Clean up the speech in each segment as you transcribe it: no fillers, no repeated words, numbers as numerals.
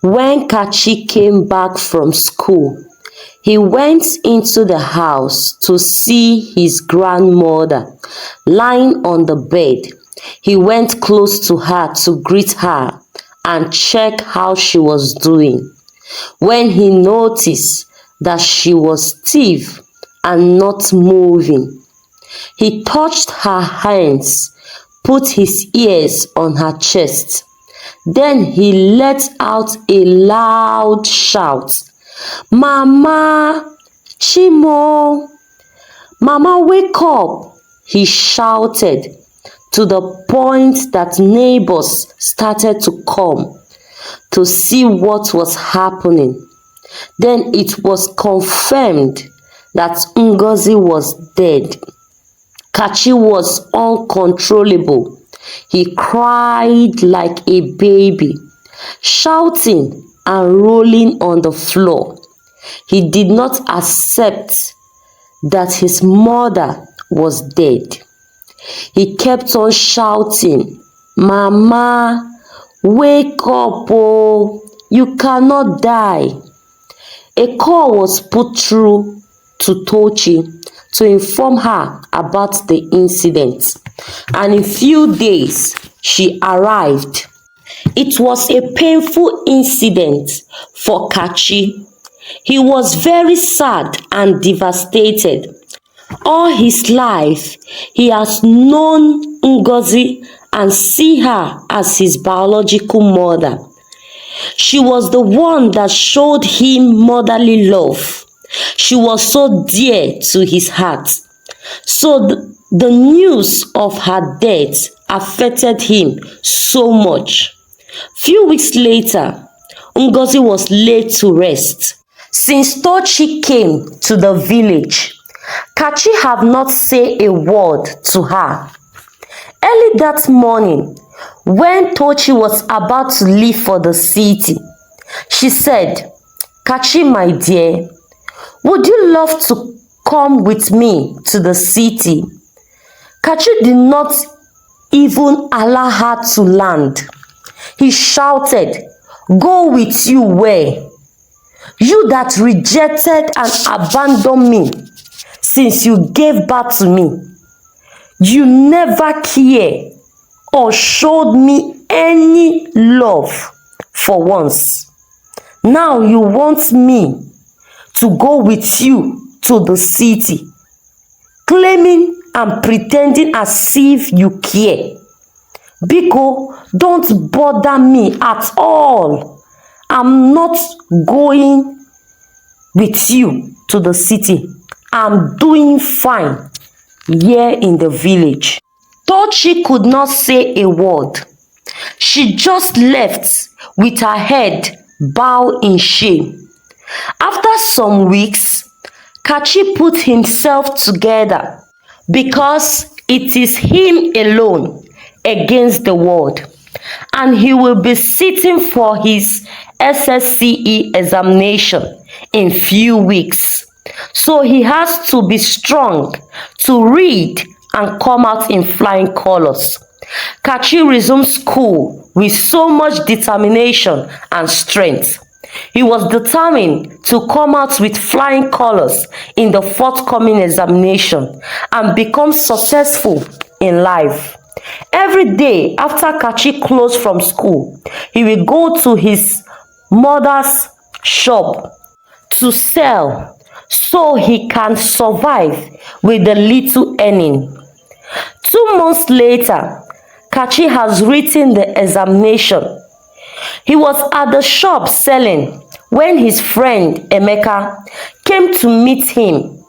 When Kachi came back from school, he went into the house to see his grandmother lying on the bed. He went close to her to greet her and check how she was doing. When he noticed that she was stiff and not moving, he touched her hands, put his ears on her chest. Then he let out a loud shout. "Mama, Chimo, Mama, wake up!" he shouted, to the point that neighbors started to come to see what was happening. Then it was confirmed that Ngozi was dead. Kachi was uncontrollable. He cried like a baby, shouting and rolling on the floor. He did not accept that his mother was dead. He kept on shouting, "Mama, wake up, oh, you cannot die." A call was put through to Tochi to inform her about the incident, and in few days she arrived. It was a painful incident for Kachi. He was very sad and devastated. All his life, he has known Ngozi and see her as his biological mother. She was the one that showed him motherly love. She was so dear to his heart. So the news of her death affected him so much. Few weeks later, Ngozi was laid to rest. Since Tochi came to the village, Kachi had not said a word to her. Early that morning, when Tochi was about to leave for the city, she said, "Kachi, my dear, would you love to come with me to the city?" Kachi did not even allow her to land. He shouted, "Go with you where? You that rejected and abandoned me since you gave birth to me. You never cared or showed me any love for once. Now you want me to go with you to the city, claiming and pretending as if you care. Biko, don't bother me at all. I'm not going with you to the city. I'm doing fine here in the village." Tochi could not say a word. She just left with her head bowed in shame. After some weeks, Kachi put himself together because it is him alone against the world, and he will be sitting for his SSCE examination in few weeks. So he has to be strong to read and come out in flying colors. Kachi resumed school with so much determination and strength. He was determined to come out with flying colors in the forthcoming examination and become successful in life. Every day after Kachi closed from school, he will go to his mother's shop to sell so he can survive with the little earning. 2 months later, Kachi has written the examination. He was at the shop selling when his friend Emeka came to meet him.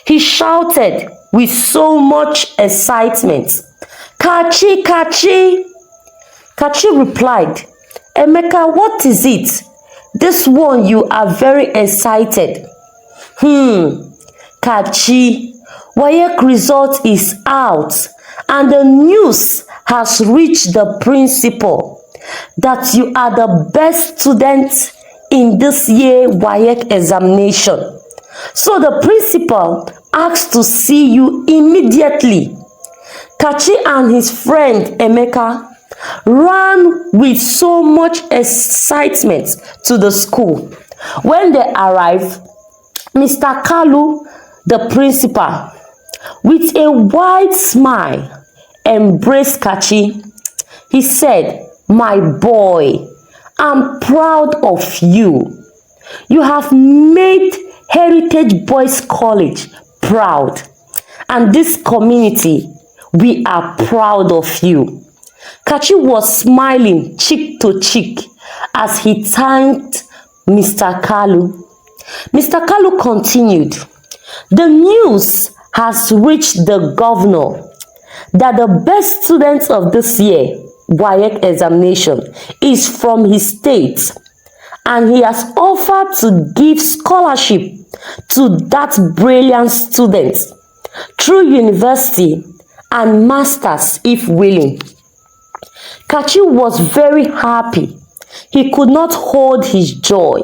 He shouted with so much excitement, "Kachi, Kachi!" Kachi replied, "Emeka, what is it? This one you are very excited." Kachi, WAEC result is out and the news has reached the principal that you are the best student in this year WAEC examination. So the principal asked to see you immediately. Kachi and his friend Emeka ran with so much excitement to the school. When they arrived, Mr. Kalu, the principal, with a wide smile, embraced Kachi. He said, "My boy, I'm proud of you. You have made Heritage Boys College proud, and this community, we are proud of you." Kachi was smiling cheek to cheek as he thanked Mr. Kalu. Mr. Kalu continued, "The news has reached the governor that the best student of this year WAEC examination is from his state, and he has offered to give scholarship to that brilliant student through university and masters if willing." Kachi was very happy. He could not hold his joy.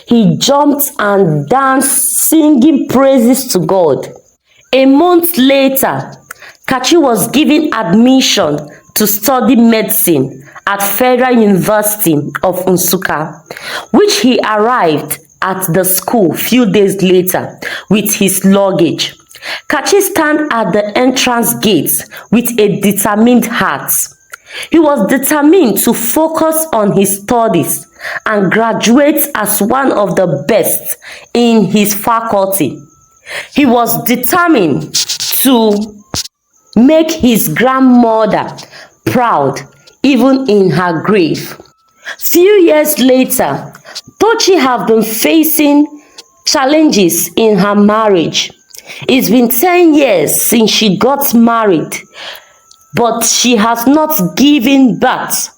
He jumped and danced, singing praises to God. A month later, Kachi was given admission to study medicine at Federal University of Nsukka, which he arrived at the school few days later with his luggage. Kachi stand at the entrance gate with a determined heart. He was determined to focus on his studies and graduate as one of the best in his faculty. He was determined to make his grandmother proud even in her grave. Few years later, Tochi have been facing challenges in her marriage. It's been 10 years since she got married, but she has not given birth.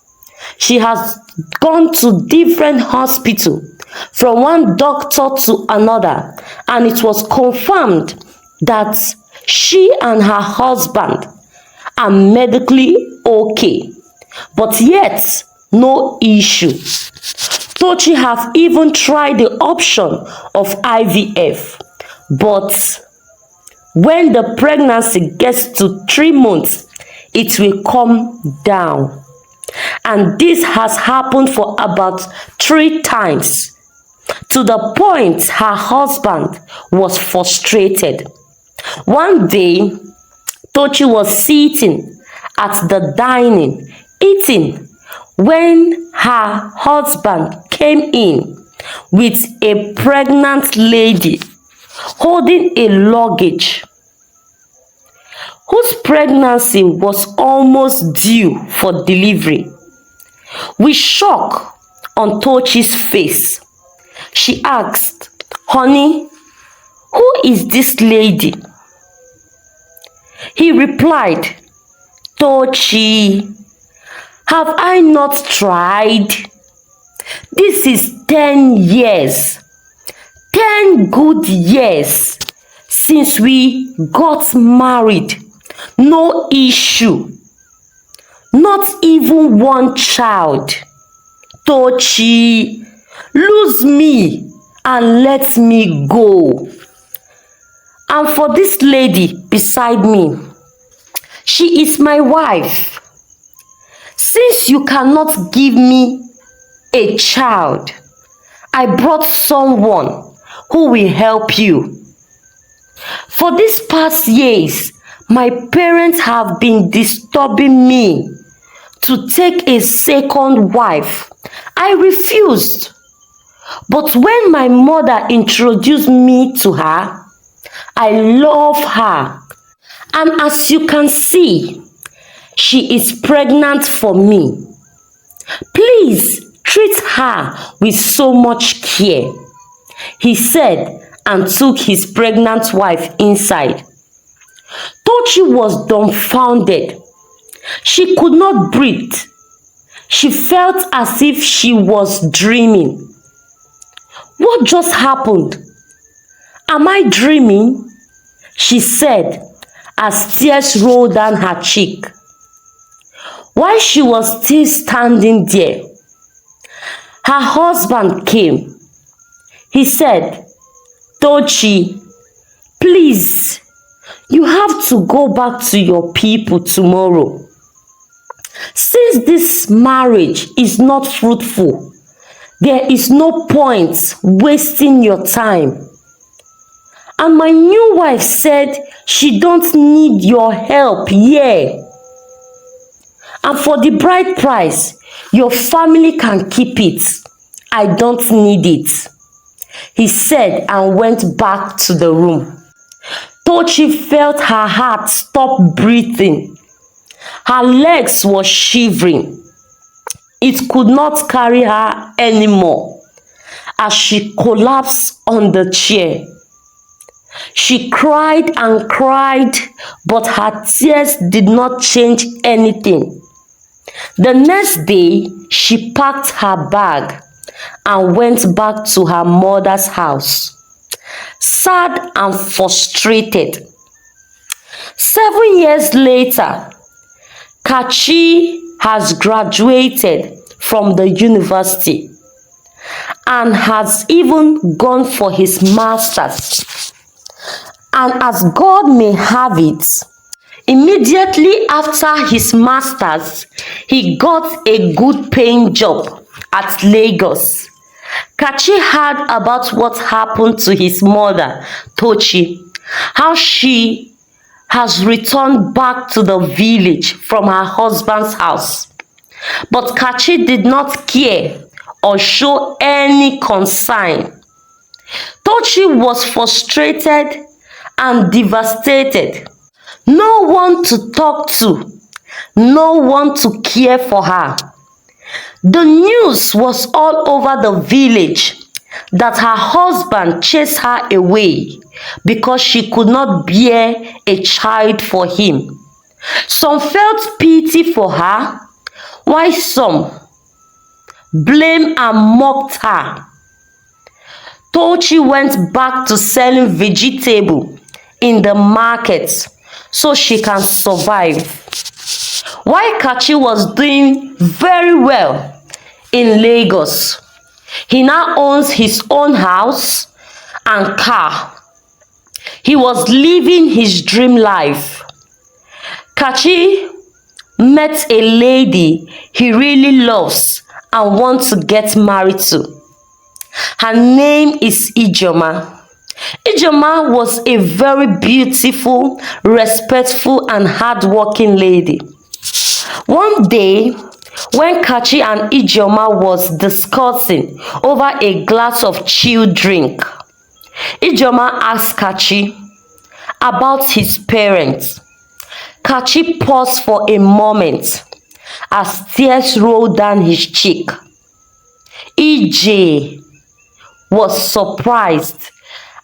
She has gone to different hospitals, from one doctor to another, and it was confirmed that she and her husband are medically okay, but yet no issue. Tochi have even tried the option of IVF, but when the pregnancy gets to 3 months, it will come down. And this has happened for about 3 times, to the point her husband was frustrated. One day, Tochi was sitting at the dining, eating, when her husband came in with a pregnant lady holding a luggage whose pregnancy was almost due for delivery. With shock on Tochi's face, she asked, "Honey, who is this lady?" He replied, "Tochi, have I not tried? This is 10 years, 10 good years since we got married. No issue, not even one child. Tochi, lose me and let me go. And for this lady beside me, she is my wife. Since you cannot give me a child, I brought someone who will help you. For these past years, my parents have been disturbing me to take a second wife. I refused. But when my mother introduced me to her, I love her. And as you can see, she is pregnant for me. Please treat her with so much care," he said, and took his pregnant wife inside. Tochi was dumbfounded. She could not breathe. She felt as if she was dreaming. "What just happened? Am I dreaming?" she said as tears rolled down her cheek. While she was still standing there, her husband came. He said, "Tochi, please, you have to go back to your people tomorrow. Since since this marriage is not fruitful, there is no point wasting your time. And my new wife said she don't need your help here. And for the bride price, your family can keep it. I don't need it, he said, and went back to the room. Tochi felt her heart stop breathing. Her legs were shivering. It could not carry her anymore as she collapsed on the chair. She cried and cried, but her tears did not change anything. The next day, she packed her bag and went back to her mother's house, sad and frustrated. 7 years later, Kachi has graduated from the university and has even gone for his master's. And as God may have it, immediately after his master's, he got a good paying job at Lagos. Kachi heard about what happened to his mother, Tochi, how she has returned back to the village from her husband's house. But Kachi did not care or show any concern. Tochi was frustrated and devastated. No one to talk to, no one to care for her. The news was all over the village that her husband chased her away because she could not bear a child for him. Some felt pity for her, while some blamed and mocked her. Tochi went back to selling vegetable in the market so she can survive. While Kachi was doing very well in Lagos, he now owns his own house and car. He was living his dream life. Kachi met a lady he really loves and wants to get married to. Her name is Ijoma. Ijoma was a very beautiful, respectful, and hardworking lady. One day, when Kachi and Ijoma was discussing over a glass of chilled drink, Ijoma asked Kachi about his parents. Kachi paused for a moment as tears rolled down his cheek. EJ was surprised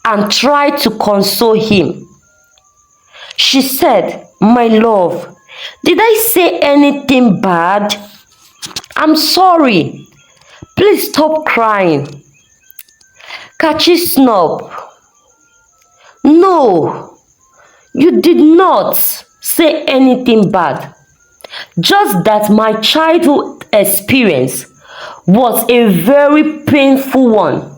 and tried to console him. She said, "My love, did I say anything bad? I'm sorry. Please stop crying." Kachi snubbed. "No, you did not say anything bad. Just that my childhood experience was a very painful one.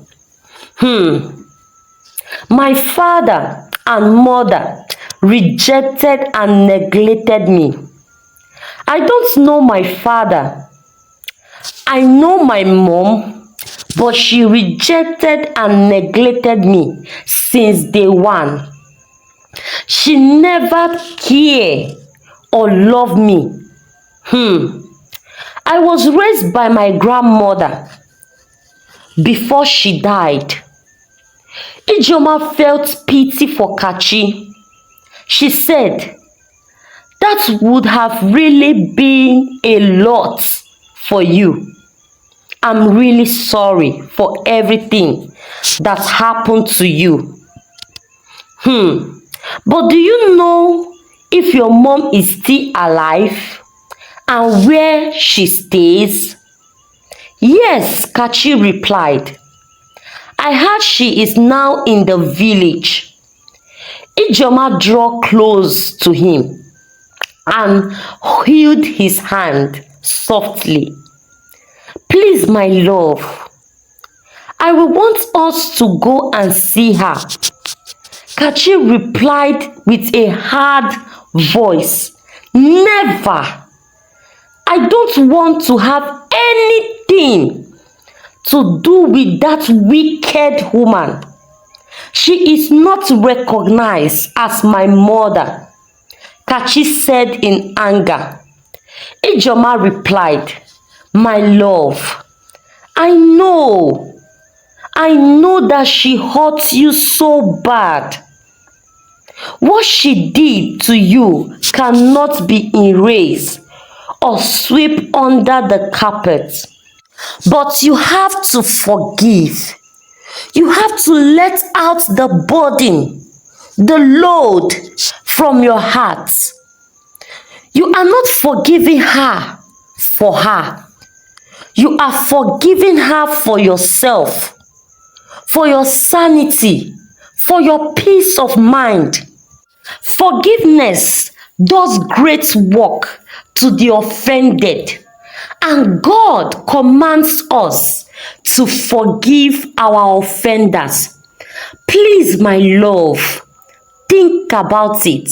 My father and mother rejected and neglected me. I don't know my father. I know my mom, but she rejected and neglected me since day one. She never cared or loved me. I was raised by my grandmother before she died." Ijoma felt pity for Kachi. She said, "That would have really been a lot for you. I'm really sorry for everything that happened to you. But do you know if your mom is still alive and where she stays?" "Yes," Kachi replied. "I heard she is now in the village." Ijoma drew close to him and held his hand softly. "Please, my love, I will want us to go and see her." Kachi replied with a hard voice, "Never. I don't want to have anything to do with that wicked woman. She is not recognized as my mother, Kachi said in anger. Ijoma replied, my love, I know that she hurt you so bad. What she did to you cannot be erased or swept under the carpet. But you have to forgive. You have to let out the burden, the load from your heart. You are not forgiving her for her. You are forgiving her for yourself, for your sanity, for your peace of mind. Forgiveness does great work to the offended, and God commands us to forgive our offenders. Please, my love, think about it.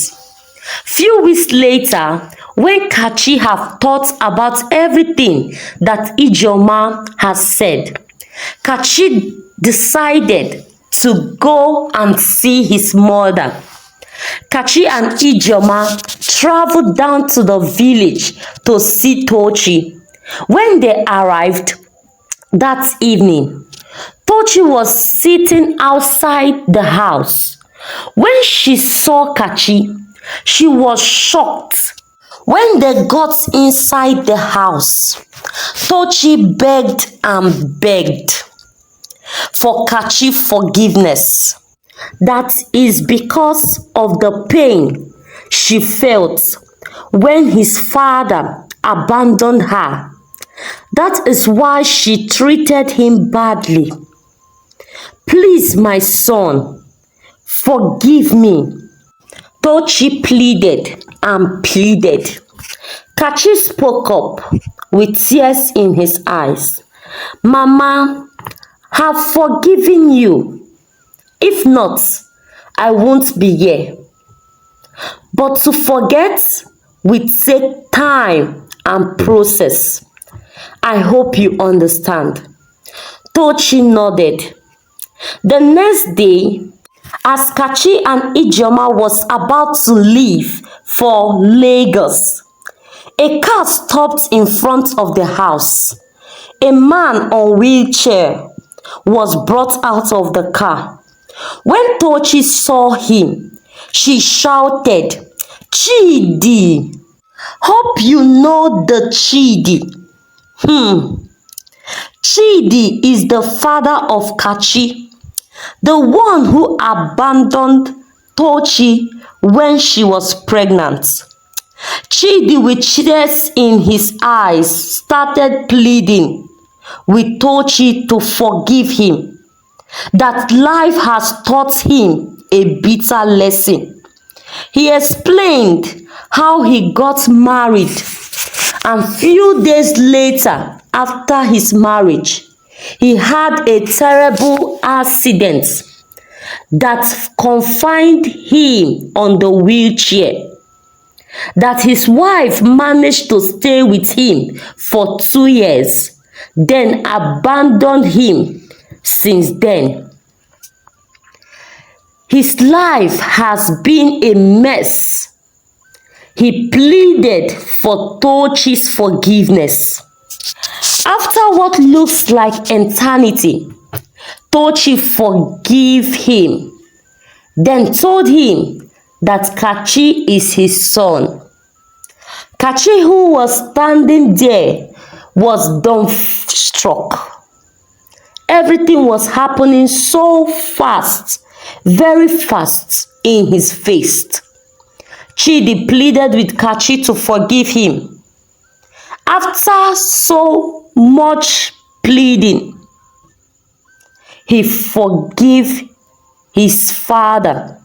Few weeks later, when Kachi have thought about everything that Ijoma has said, Kachi decided to go and see his mother. Kachi and Ijoma traveled down to the village to see Tochi. When they arrived that evening, Tochi was sitting outside the house. When she saw Kachi, she was shocked. When they got inside the house, Tochi begged and begged for Kachi forgiveness. That is because of the pain she felt when his father abandoned her. That is why she treated him badly. Please, my son, forgive me. Tochi pleaded and pleaded. Kachi spoke up with tears in his eyes. Mama, have forgiven you. If not, I won't be here. But to forget will take time and process. I hope you understand. Tochi nodded. The next day, as Kachi and Ijoma was about to leave for Lagos, a car stopped in front of the house. A man on wheelchair was brought out of the car. When Tochi saw him, she shouted, Chidi! Hope you know the Chidi. Chidi is the father of Kachi, the one who abandoned Tochi when she was pregnant. Chidi, with tears in his eyes, started pleading with Tochi to forgive him, that life has taught him a bitter lesson. He explained how he got married, and few days later, after his marriage, he had a terrible accident that confined him on the wheelchair, that his wife managed to stay with him for 2 years, then abandoned him since then. His life has been a mess. He pleaded for Tochi's forgiveness. After what looks like eternity, Tochi forgave him, then told him that Kachi is his son. Kachi, who was standing there, was dumbstruck. Everything was happening so fast, very fast in his face. Chidi pleaded with Kachi to forgive him. After so much pleading, he forgave his father.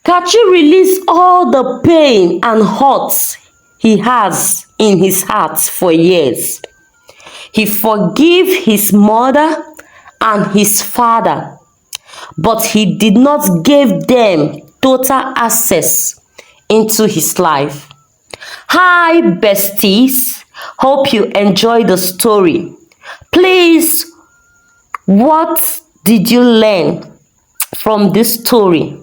Kachi released all the pain and hurt he has in his heart for years. He forgave his mother and his father, but he did not give them total access into his life. Hi, besties. Hope you enjoyed the story. Please, what did you learn from this story?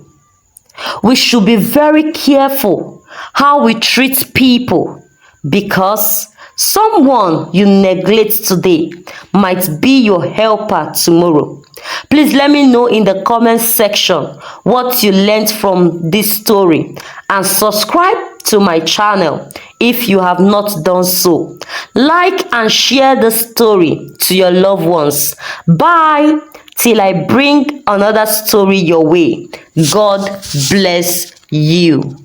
We should be very careful how we treat people because someone you neglect today might be your helper tomorrow. Please let me know in the comment section what you learned from this story and subscribe to my channel if you have not done so. Like and share the story to your loved ones. Bye till I bring another story your way. God bless you.